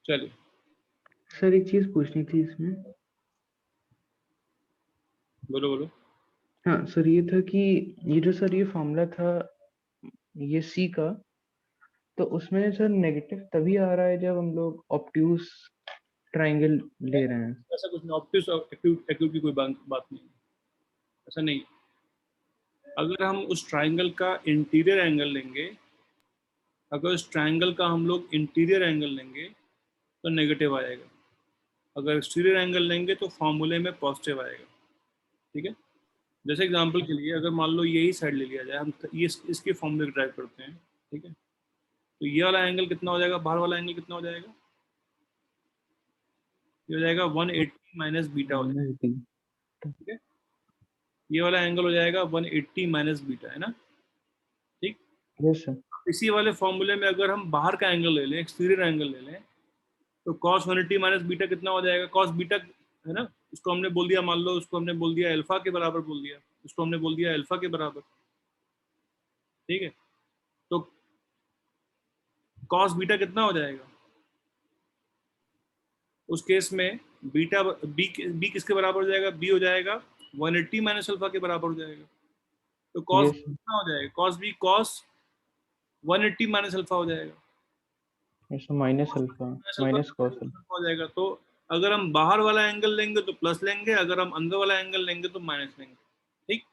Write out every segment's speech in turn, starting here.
चलिए सर एक चीज पूछनी थी इसमें। बोलो बोलो। हाँ सर, ये था कि ये जो सर ये फॉर्मूला था ये सी का, तो उसमें सर नेगेटिव तभी आ रहा है जब हम लोग ऑब्ट्यूज ट्रायंगल ले रहे हैं। ऐसा कुछ नहीं, ऑब्ट्यूस एक्यूट की कोई बात नहीं, ऐसा नहीं। अगर हम उस ट्राइंगल का इंटीरियर एंगल लेंगे, अगर उस ट्राइंगल का हम लोग इंटीरियर एंगल लेंगे तो नेगेटिव आएगा, अगर एक्सटीरियर एंगल लेंगे तो फॉर्मूले में पॉजिटिव आएगा। ठीक है, जैसे एग्जांपल के लिए अगर मान लो यही साइड ले लिया जाए, हम ये इसके फॉर्मूले ड्राइव करते हैं। ठीक है, तो ये वाला एंगल कितना हो जाएगा, बाहर वाला एंगल कितना हो जाएगा, ये हो जाएगा 180 माइनस बीटा हो जाएगा। Minus b. ठीक है, ये वाला एंगल हो जाएगा 180 माइनस बीटा, है ना। ठीक, यस सर। इसी वाले फॉर्मूले में अगर हम बाहर का एंगल ले लें, एक्सटीरियर एंगल ले लें, तो cos 180 माइनस बीटा कितना हो जाएगा, cos बीटा, है ना। उसको हमने बोल दिया, मान लो उसको हमने बोल दिया अल्फा के बराबर बोल दिया, उसको हमने बोल दिया अल्फा के बराबर। ठीक है, तो cos बीटा कितना हो जाएगा उस केस में, बीटा बी किसके बराबर हो जाएगा, बी हो जाएगा 180 माइनस अल्फा के बराबर हो जाएगा। तो cos यस कितना हो जाएगा, cos b cos 180 minus alpha हो जाएगा, sir, minus alpha minus alpha minus cos alpha. हो जाएगा। तो अगर हम बाहर वाला एंगल लेंगे तो प्लस लेंगे, अगर हम अंदर वाला एंगल लेंगे तो माइनस लेंगे। ठीक,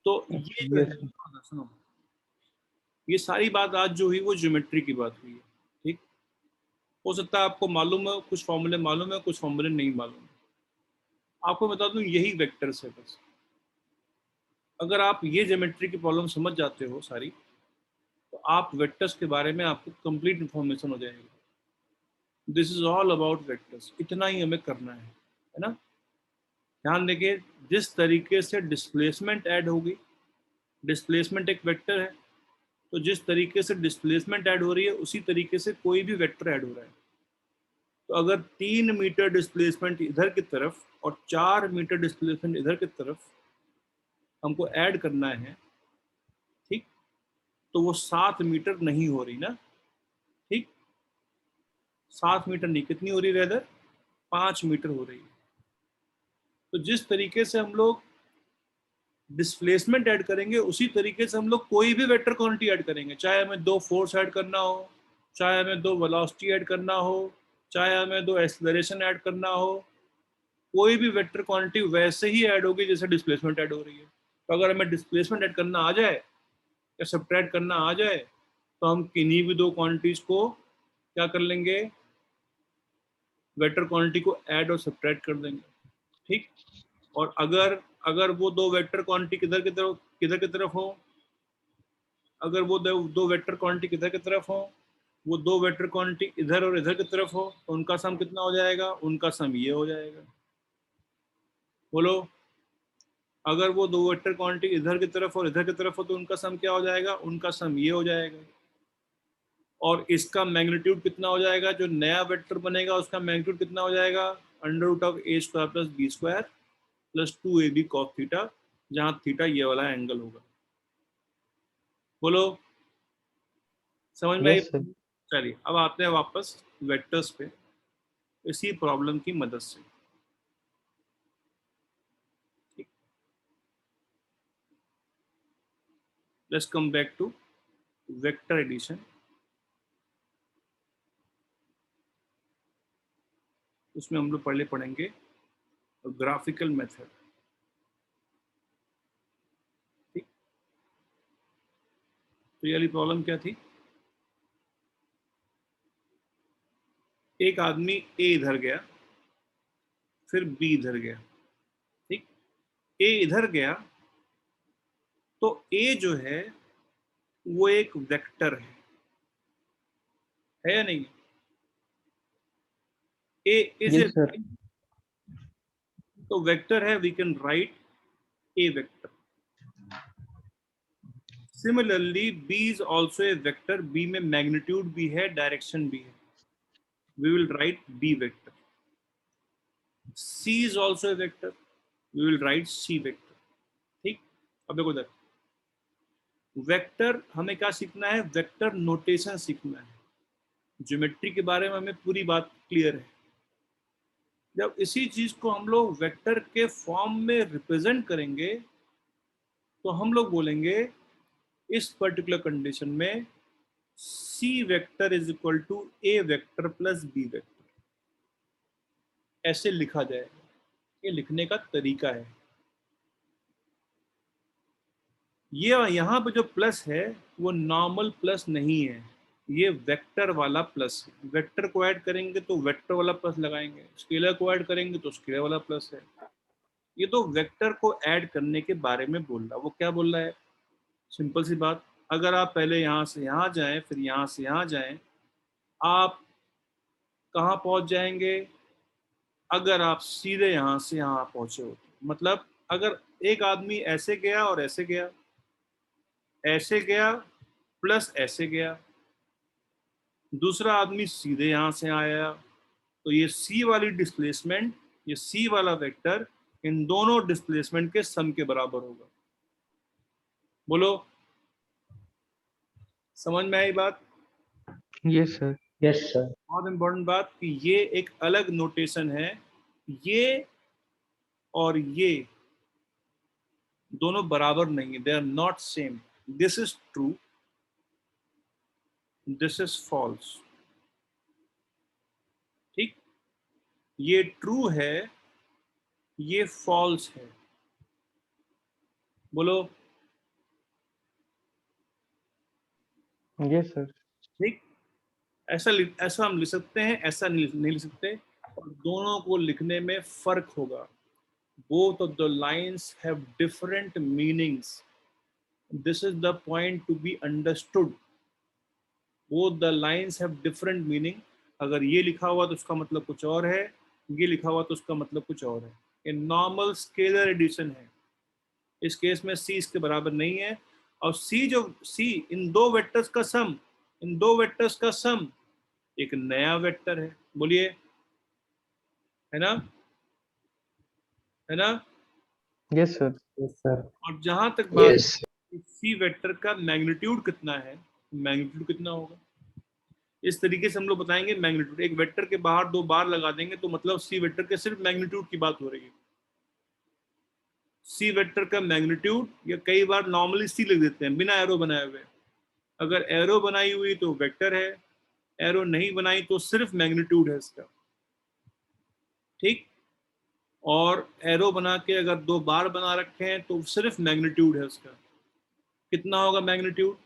तो ये जो यस है, सर। सुनो, ये सारी बात आज जो हुई वो ज्योमेट्री की बात हुई है। ठीक, हो सकता है आपको मालूम है, कुछ फॉर्मूले मालूम है, कुछ फॉर्मूले नहीं मालूम है। आपको बता दूं यही वेक्टर्स है बस। अगर आप ये ज्योमेट्री की प्रॉब्लम समझ जाते हो सारी, तो आप वेक्टर्स के बारे में आपको कंप्लीट इंफॉर्मेशन हो जाएगी। This is all about vectors, इतना ही हमें करना है ना। ध्यान देखिए, जिस तरीके से डिस्प्लेसमेंट ऐड होगी, डिस्प्लेसमेंट एक वेक्टर है, तो जिस तरीके से डिस्प्लेसमेंट ऐड हो रही है उसी तरीके से कोई भी वेक्टर ऐड हो रहा है। तो अगर 3 मीटर डिस्प्लेसमेंट इधर की तरफ और 4 मीटर डिस्प्लेसमेंट इधर की तरफ हमको ऐड करना है, ठीक, तो वो 7 मीटर नहीं हो रही ना। ठीक, 7 मीटर नहीं, कितनी हो रही है इधर, 5 मीटर हो रही है। तो जिस तरीके से हम लोग डिस्प्लेसमेंट ऐड करेंगे उसी तरीके से हम लोग कोई भी वेक्टर क्वांटिटी ऐड करेंगे, चाहे हमें 2 फोर्स ऐड करना हो, चाहे हमें 2 वेलोसिटी ऐड करना हो, चाहे हमें 2 एक्सेलरेशन ऐड करना हो, कोई भी वेक्टर क्वांटिटी वैसे ही ऐड होगी जैसे डिस्प्लेसमेंट ऐड हो रही है। तो अगर हमें डिस्प्लेसमेंट ऐड करना आ जाए या सब्ट्रैक्ट करना आ जाए, तो हम किन्हीं भी 2 क्वांटिटीज को क्या कर लेंगे, वेक्टर क्वांटिटी को ऐड और सब्ट्रैक्ट कर देंगे। ठीक, और अगर अगर वो 2 वेक्टर क्वांटिटी किधर की तरफ हो, अगर वो दो वेक्टर क्वांटिटी किधर की तरफ हो, वो 2 वेक्टर क्वांटिटी इधर और इधर की तरफ हो, तो उनका सम कितना हो जाएगा, उनका सम ये हो जाएगा। बोलो, अगर वो 2 वेक्टर क्वांटिटी इधर की तरफ और इधर की तरफ हो तो उनका सम क्या हो जाएगा, उनका सम ये हो जाएगा। और इसका मैग्नीट्यूड कितना हो जाएगा, जो नया वेक्टर बनेगा उसका मैग्नीट्यूड कितना हो जाएगा, under root of a square plus b square plus 2ab cos theta, जहाँ थीटा ये वाला एंगल होगा। बोलो, समझ में आई। Yes sir. चलिए अब आते हैं वापस वेक्टर्स पे, इसी प्रॉब्लम की मदद से। Let's come back to vector addition. उसमें हम लोग पहले पढ़ेंगे ग्राफिकल मेथड। ठीक, तो ये वाली प्रॉब्लम क्या थी, एक आदमी ए इधर गया, फिर बी इधर गया। ठीक, ए इधर गया तो ए जो है वो एक वेक्टर है या नहीं, a is a, yes sir. तो वेक्टर है, we can write a vector. Similarly b is also a vector, b में मैग्नीट्यूड भी है, डायरेक्शन भी है, we will write b vector. C is also a vector, we will write c vector. ठीक, अब देखो इधर, वेक्टर हमें क्या सीखना है, वेक्टर नोटेशन सीखना है। ज्योमेट्री के बारे में हमें पूरी बात क्लियर है। जब इसी चीज को हम लोग वेक्टर के फॉर्म में रिप्रेजेंट करेंगे तो हम लोग बोलेंगे इस पर्टिकुलर कंडीशन में C vector is equal to A vector plus B vector, ऐसे लिखा जाएगा। ये लिखने का तरीका है। ये यहाँ पे जो प्लस है वो नॉर्मल प्लस नहीं है, ये वेक्टर वाला प्लस है। वेक्टर को ऐड करेंगे तो वेक्टर वाला प्लस लगाएंगे, स्केलर को ऐड करेंगे तो स्केलर वाला प्लस है। ये तो वेक्टर को ऐड करने के बारे में बोल रहा है। वो क्या बोल रहा है? सिंपल सी बात, अगर आप पहले यहाँ से यहाँ जाएं फिर यहाँ से यहाँ जाएं, आप कहाँ पहुंच जाएंगे? अगर आप सीधे यहाँ से यहाँ पहुंचे हो तो। मतलब अगर एक आदमी ऐसे गया और ऐसे गया, ऐसे गया प्लस ऐसे गया, दूसरा आदमी सीधे यहाँ से आया, तो ये सी वाली डिस्प्लेसमेंट, ये सी वाला वेक्टर इन दोनों डिस्प्लेसमेंट के सम के बराबर होगा। बोलो, समझ में आई बात? Yes sir. Yes sir. बहुत इंपॉर्टेंट बात कि ये एक अलग नोटेशन है। ये और ये दोनों बराबर नहीं, they are not same. This is true, this is false. ठीक, ये ट्रू है, ये फॉल्स है। बोलो। Yes sir. ठीक, ऐसा हम लिख सकते हैं, ऐसा नहीं लिख सकते, और दोनों को लिखने में फर्क होगा। Both of the lines have different meanings. This is the point to be understood. Both the lines have different meaning. अगर ये लिखा हुआ तो उसका मतलब कुछ और है, ये लिखा हुआ तो उसका मतलब कुछ और है। ये नॉर्मल स्केलर एडिशन है। इस केस में c इसके बराबर नहीं है, और c इन दो वेक्टर्स का सम, इन दो वेक्टर्स का सम एक नया वेक्टर है। बोलिए, है ना? है ना? Yes sir. Yes sir. और जहां तक बात यस। सी वेक्टर का मैग्नीट्यूड कितना है, मैग्नीट्यूड कितना होगा, इस तरीके से हम लोग बताएंगे। मैग्नीट्यूड, एक वेक्टर के बाहर दो बार लगा देंगे तो मतलब सी वेक्टर के सिर्फ मैग्नीट्यूड की बात हो रही है। सी वेक्टर का मैग्नीट्यूड, या कई बार नॉर्मली सी लिख देते हैं बिना एरो बनाए हुए। अगर एरो बनाई हुई तो वेक्टर है, एरो नहीं बनाई तो सिर्फ मैग्नीट्यूड है इसका। ठीक, और एरो बना के अगर दो बार बना रखे हैं तो सिर्फ मैग्नीट्यूड है उसका। कितना होगा magnitude?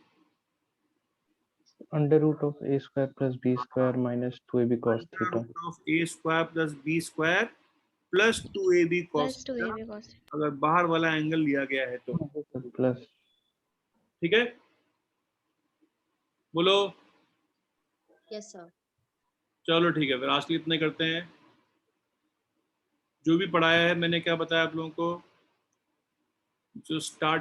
Under root of a square plus b square minus 2ab cos under theta. Root of a square plus b square plus 2ab cos plus 2ab cos theta. अगर बाहर वाला एंगल लिया गया है तो। प्लस। ठीक है, बोलो। Yes sir. चलो ठीक है, फिर आज के लिए इतने करते हैं। जो भी पढ़ाया है मैंने, क्या बताया आप लोगों को, जो स्टार्ट